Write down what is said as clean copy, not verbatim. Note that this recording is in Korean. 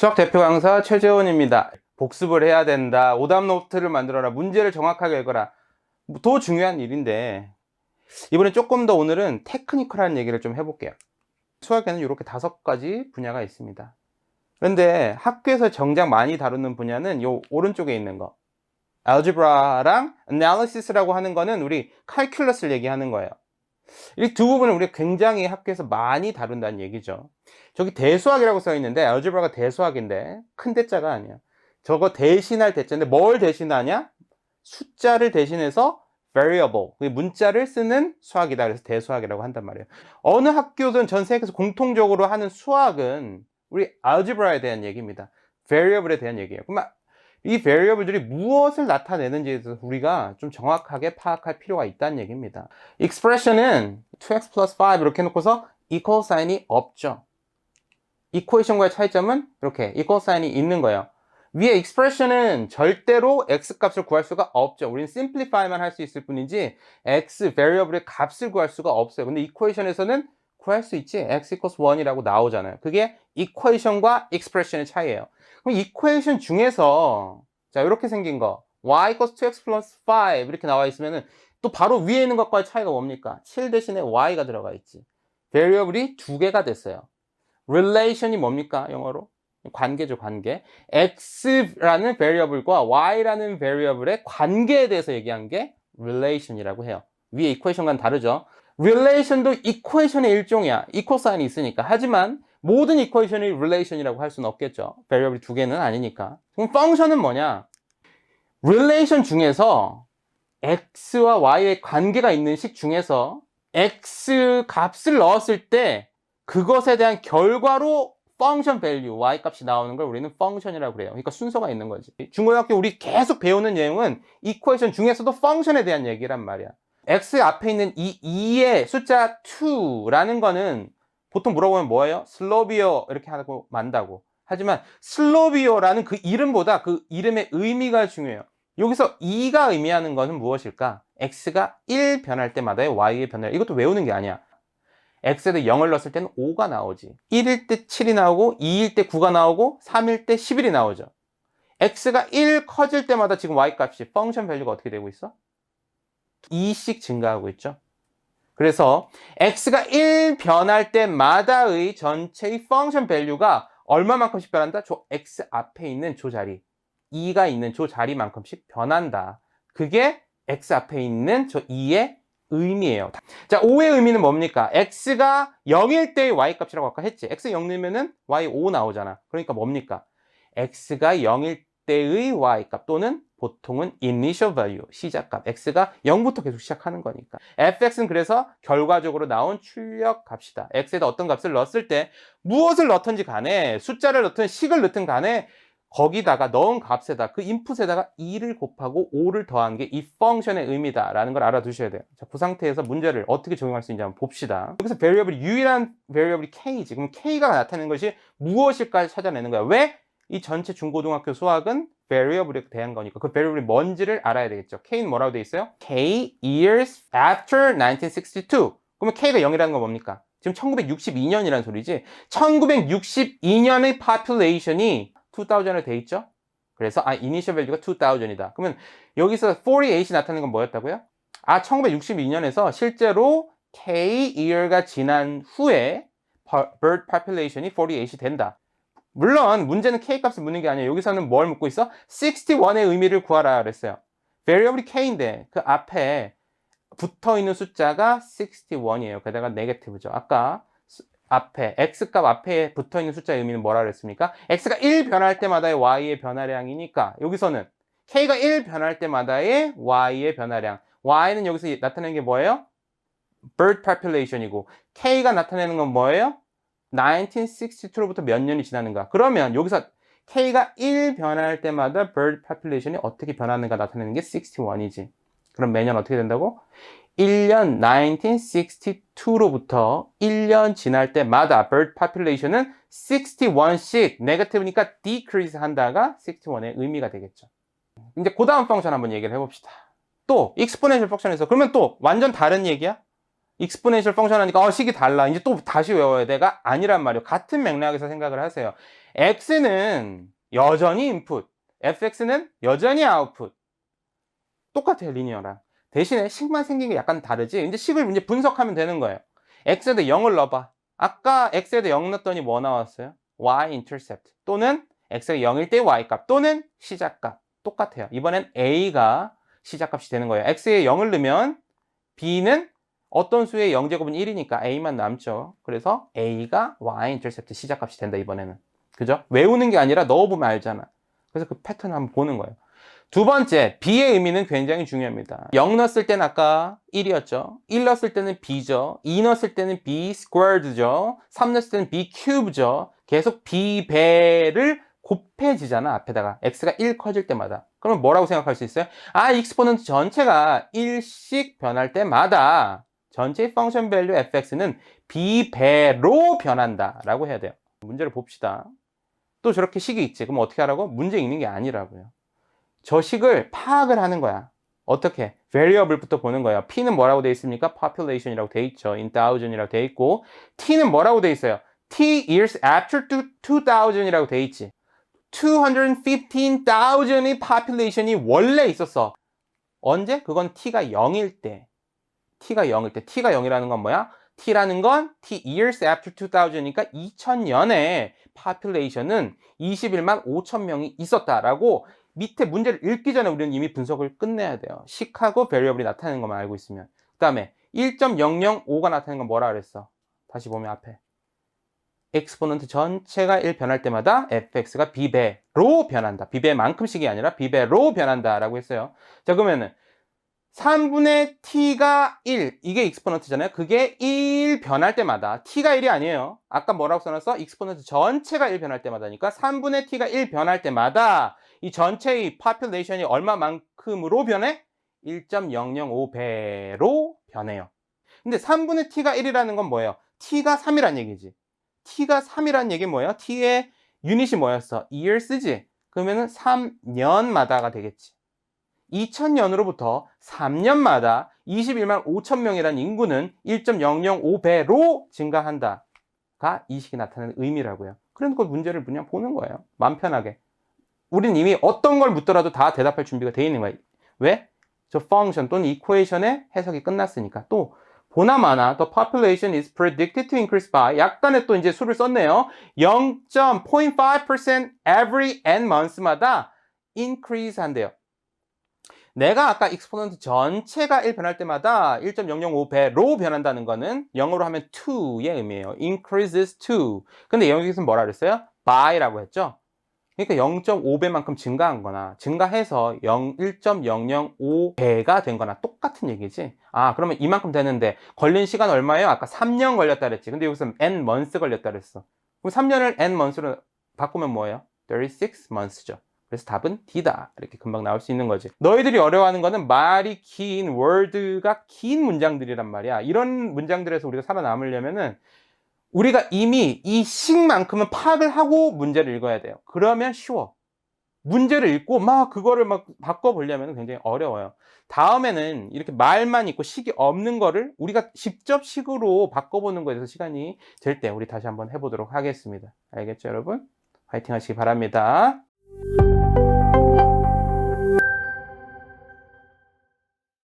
수학 대표 강사 최재원입니다. 복습을 해야 된다. 오답 노트를 만들어라. 문제를 정확하게 읽어라. 더 중요한 일인데 이번에 조금 더 오늘은 테크니컬한 얘기를 좀 해볼게요. 수학에는 이렇게 5가지 분야가 있습니다. 그런데 학교에서 정작 많이 다루는 분야는 요 오른쪽에 있는 거 알제브라랑 애널리시스라고 하는 거는 우리 칼큘러스를 얘기하는 거예요. 이 두 부분을 우리가 굉장히 학교에서 많이 다룬다는 얘기죠. 저기 대수학이라고 써 있는데 알제브라가 대수학인데 큰 대자가 아니야. 저거 대신할 대자인데 뭘 대신하냐? 숫자를 대신해서 variable, 문자를 쓰는 수학이다. 그래서 대수학이라고 한단 말이에요. 어느 학교든 전 세계에서 공통적으로 하는 수학은 우리 알제브라에 대한 얘기입니다. variable에 대한 얘기예요. 그러면 이 variable들이 무엇을 나타내는지에 대해서 우리가 좀 정확하게 파악할 필요가 있다는 얘기입니다. expression은 2x plus 5 이렇게 해놓고서 equal sign이 없죠. equation과의 차이점은 이렇게 equal sign이 있는 거예요. 위에 expression은 절대로 x 값을 구할 수가 없죠. 우리는 simplify만 할 수 있을 뿐이지 x variable의 값을 구할 수가 없어요. 근데 equation에서는 구할 수 있지. x equals 1이라고 나오잖아요. 그게 equation과 expression의 차이예요. 그럼 equation 중에서 자 이렇게 생긴 거 y equals 2x plus 5 이렇게 나와 있으면은 또 바로 위에 있는 것과의 차이가 뭡니까? 7 대신에 y가 들어가 있지. variable이 2개가 됐어요. relation이 뭡니까? 영어로? 관계죠, 관계. x라는 variable과 y라는 variable의 관계에 대해서 얘기한 게 relation이라고 해요. 위에 equation과는 다르죠. relation도 equation의 일종이야. equal sign이 있으니까. 하지만 모든 equation이 relation이라고 할 수는 없겠죠. variable 2개는 아니니까. 그럼 function은 뭐냐? relation 중에서 x와 y의 관계가 있는 식 중에서 x 값을 넣었을 때 그것에 대한 결과로 function value, y 값이 나오는 걸 우리는 function이라고 그래요. 그러니까 순서가 있는 거지. 중고등학교 우리 계속 배우는 내용은 equation 중에서도 function에 대한 얘기란 말이야. x 앞에 있는 이 2의 숫자 2라는 거는 보통 물어보면 뭐예요? 슬로비어 이렇게 하고 만다고. 하지만 슬로비어라는 그 이름보다 그 이름의 의미가 중요해요. 여기서 2가 의미하는 것은 무엇일까? x가 1 변할 때마다의 y의 변화를 이것도 외우는 게 아니야. x에다 0을 넣었을 때는 5가 나오지. 1일 때 7이 나오고 2일 때 9가 나오고 3일 때 11이 나오죠. x가 1 커질 때마다 지금 y 값이 펑션 밸류가 어떻게 되고 있어? 2씩 증가하고 있죠. 그래서 x가 1 변할 때마다의 전체의 펑션 밸류가 얼마만큼씩 변한다? 저 x 앞에 있는 저 자리 2가 있는 저 자리만큼씩 변한다. 그게 x 앞에 있는 저 2의 의미예요. 자, 5의 의미는 뭡니까? x가 0일 때의 y 값이라고 아까 했지. x 0 넣으면은 y 5 나오잖아. 그러니까 뭡니까? x가 0일 때의 y 값 또는 보통은 initial value, 시작값. x가 0부터 계속 시작하는 거니까. fx는 그래서 결과적으로 나온 출력 값이다. x에다 어떤 값을 넣었을 때 무엇을 넣든지 간에 숫자를 넣든 식을 넣든 간에 거기다가 넣은 값에다 그 인풋에다가 2를 곱하고 5를 더한 게 이 펑션의 의미다라는 걸 알아두셔야 돼요. 자, 그 상태에서 문제를 어떻게 적용할 수 있는지 한번 봅시다. 여기서 variable이 유일한 variable이 k지. 그럼 k가 나타내는 것이 무엇일까 찾아내는 거야. 왜? 이 전체 중고등학교 수학은 variable에 대한 거니까 그 variable이 뭔지를 알아야 되겠죠. k는 뭐라고 돼 있어요? k years after 1962. 그러면 k가 0이라는 건 뭡니까? 지금 1962년이라는 소리지. 1962년의 population이 2000을 돼 있죠? 그래서 initial value가 2000이다. 그러면 여기서 48이 나타나는 건 뭐였다고요? 1962년에서 실제로 K year가 지난 후에 bird population이 48이 된다. 물론 문제는 K 값을 묻는 게 아니에요. 여기서는 뭘 묻고 있어? 61의 의미를 구하라 그랬어요. variable이 K인데 그 앞에 붙어있는 숫자가 61이에요. 게다가 네거티브죠. 아까 앞에 x값 앞에 붙어있는 숫자의 의미는 뭐라 그랬습니까? x가 1 변할 때마다의 y의 변화량이니까 여기서는 k가 1 변할 때마다의 y의 변화량 y는 여기서 나타내는 게 뭐예요? bird population이고 k가 나타내는 건 뭐예요? 1962로부터 몇 년이 지나는가. 그러면 여기서 k가 1 변할 때마다 bird population이 어떻게 변하는가 나타내는 게 61이지. 그럼 매년 어떻게 된다고? 1년 1962로부터 1년 지날 때마다 bird population은 61씩 네거티브니까 decrease 한다가 61의 의미가 되겠죠. 이제 그 다음 펑션 한번 얘기를 해봅시다. 또 exponential 펑션에서 그러면 또 완전 다른 얘기야? 익스포넨셜 펑션 하니까 식이 달라. 이제 또 다시 외워야 돼가 아니란 말이에요. 같은 맥락에서 생각을 하세요. x는 여전히 인풋, fx는 여전히 아웃풋. 똑같아요, 리니어랑. 대신에 식만 생긴 게 약간 다르지. 이제 식을 이제 분석하면 되는 거예요. x에다 0을 넣어봐. 아까 x에다 0 넣었더니 뭐 나왔어요? y-intercept 또는 x가 0일 때 y값 또는 시작값. 똑같아요. 이번엔 a가 시작값이 되는 거예요. x에 0을 넣으면 b는 어떤 수의 0제곱은 1이니까 a만 남죠. 그래서 a가 y-intercept 시작값이 된다, 이번에는. 그죠? 외우는 게 아니라 넣어보면 알잖아. 그래서 그 패턴을 한번 보는 거예요. 두 번째, b의 의미는 굉장히 중요합니다. 0 넣었을 때는 아까 1이었죠. 1 넣었을 때는 b죠. 2 넣었을 때는 b squared죠. 3 넣었을 때는 b cube죠. 계속 b배를 곱해지잖아, 앞에다가. x가 1 커질 때마다. 그러면 뭐라고 생각할 수 있어요? 익스포넌트 전체가 1씩 변할 때마다 전체의 펑션 밸류 fx는 b배로 변한다 라고 해야 돼요. 문제를 봅시다. 또 저렇게 식이 있지. 그럼 어떻게 하라고? 문제 읽는 게 아니라고요. 저 식을 파악을 하는 거야. 어떻게? variable부터 보는 거예요. P는 뭐라고 돼 있습니까? population이라고 돼 있죠. in thousand이라고 돼 있고, T는 뭐라고 돼 있어요? T years after 2000이라고 돼 있지. 215,000의 population이 원래 있었어. 언제? 그건 T가 0일 때. T가 0일 때. T가 0이라는 건 뭐야? T라는 건 T years after 2000이니까 2000년에 population은 21만 5천 명이 있었다라고 밑에 문제를 읽기 전에 우리는 이미 분석을 끝내야 돼요. 식하고 variable이 나타나는 것만 알고 있으면. 그 다음에 1.005가 나타나는 건 뭐라 그랬어? 다시 보면 앞에. 엑스포넌트 전체가 1 변할 때마다 fx가 b배로 변한다. b배만큼씩이 아니라 b배로 변한다 라고 했어요. 자, 그러면은 3분의 t가 1, 이게 익스포넌트잖아요. 그게 1 변할 때마다, t가 1이 아니에요. 아까 뭐라고 써놨어? 익스포넌트 전체가 1 변할 때마다니까 3분의 t가 1 변할 때마다 이 전체의 population이 얼마만큼으로 변해? 1.005배로 변해요. 근데 3분의 t가 1이라는 건 뭐예요? t가 3이란 얘기지. t가 3이란 얘기는 뭐예요? t의 유닛이 뭐였어? years지. 그러면은 3년마다가 되겠지. 2000년으로부터 3년마다 21만 5천 명이라는 인구는 1.005배로 증가한다가 이 식이 나타내는 의미라고요. 그러니까 문제를 그냥 보는 거예요. 마음 편하게. 우린 이미 어떤 걸 묻더라도 다 대답할 준비가 되어 있는 거예요. 왜? 저 펑션 또는 이퀘이션의 해석이 끝났으니까. 또 보나마나 the population is predicted to increase by 약간의 또 이제 수를 썼네요. 0.05% every n months마다 increase 한대요. 내가 아까 익스포넌트 전체가 1 변할 때마다 1.005배로 변한다는 거는 영어로 하면 to의 의미예요. increases to. 근데 여기서 뭐라 그랬어요? by라고 했죠? 그러니까 0.5배만큼 증가한 거나 증가해서 1.005배가 된 거나 똑같은 얘기지. 그러면 이만큼 되는데 걸린 시간 얼마예요? 아까 3년 걸렸다 그랬지. 근데 여기서 n months 걸렸다 그랬어. 그럼 3년을 n months로 바꾸면 뭐예요? 36 months죠. 그래서 답은 D다. 이렇게 금방 나올 수 있는 거지. 너희들이 어려워하는 거는 말이 긴, word가 긴 문장들이란 말이야. 이런 문장들에서 우리가 살아남으려면은 우리가 이미 이 식만큼은 파악을 하고 문제를 읽어야 돼요. 그러면 쉬워. 문제를 읽고 막 그거를 막 바꿔보려면 굉장히 어려워요. 다음에는 이렇게 말만 있고 식이 없는 거를 우리가 직접 식으로 바꿔보는 거에 대해서 시간이 될 때 우리 다시 한번 해보도록 하겠습니다. 알겠죠, 여러분? 화이팅 하시기 바랍니다.